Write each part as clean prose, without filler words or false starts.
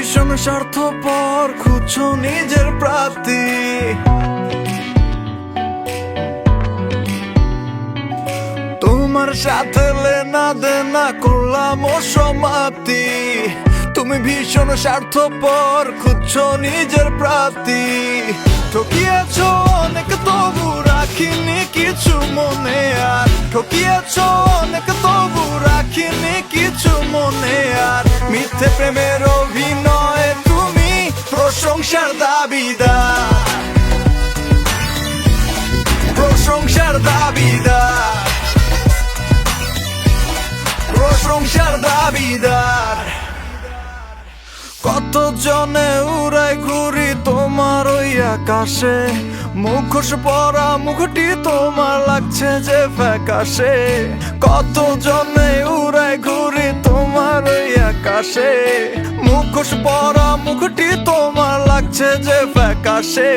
ভীষণ স্বার্থপর, খুঁজছো নিজের প্রাপ্তি। তোমার সাথে লেনা দেনা করলাম ও সমাপ্তি। তুমি ভীষণ স্বার্থপর, খুঁজছো নিজের প্রাপ্তি। ঠকিয়েছো অনেক তবু রাখিনি কিছু মনে আর। ঠকিয়েছো অনেক তবু রাখিনি কিছু মনে আর। মিথ্যে প্রেমের অভিনয়ে তুমি প্রশংসার দাবিদার, প্রশংসার দাবিদার, প্রশংসার দাবিদার। কত জনে উড়াই ঘুরি তোমার ওই আকাশে, মুখোশ পরা মুখটি তোমার লাগছে যে ফ্যাকাশে। কত জনে উড়াই ঘুরি তোমার ওই আকাশে, মুখোশ পরা মুখটি তোমার লাগছে যে ফ্যাকাশে।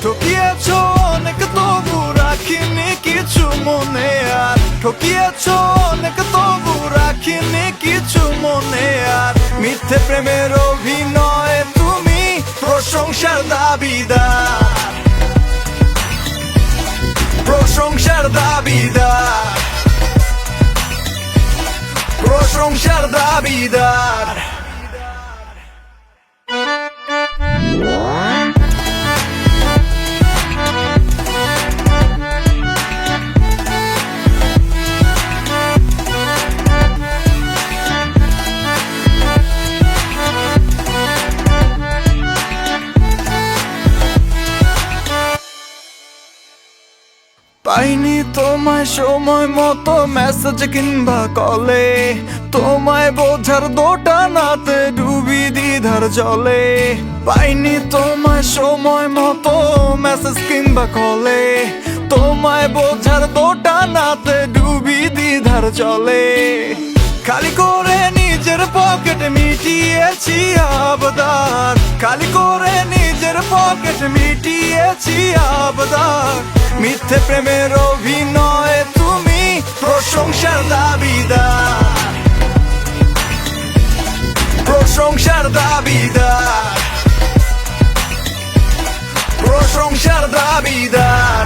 ঠকিয়েছো অনেক তবু রাখিনি কিছু মনে আর। ঠকিয়েছো অনেক তবু রাখিনি কিছু মনে আর। মিথ্যে প্রেমের অভিনয়ে তুমি প্রশংসার দাবিদার, প্রশংসার দাবিদার, প্রশংসার দাবিদার। পাইনি তোমায় সময় মতো মেসেজ কিংবা কলে, তোমায় বোঝার দোটানাতে ডুবি দ্বিধার জলে। পাইনি তোমায় সময় মতো মেসেজ কিংবা কলে, তোমায় বোঝার দোটানাতে ডুবি দ্বিধার জলে। খালি করে নিজের পকেট মিটিয়েছি আবদার, খালি করে নিজের পকেট মিটিয়েছি আবদার। মিথ্যে প্রেমের অভিনয়ে তুমি প্রশংসার দাবিদার, প্রশংসার দাবিদার, প্রশংসার দাবিদার।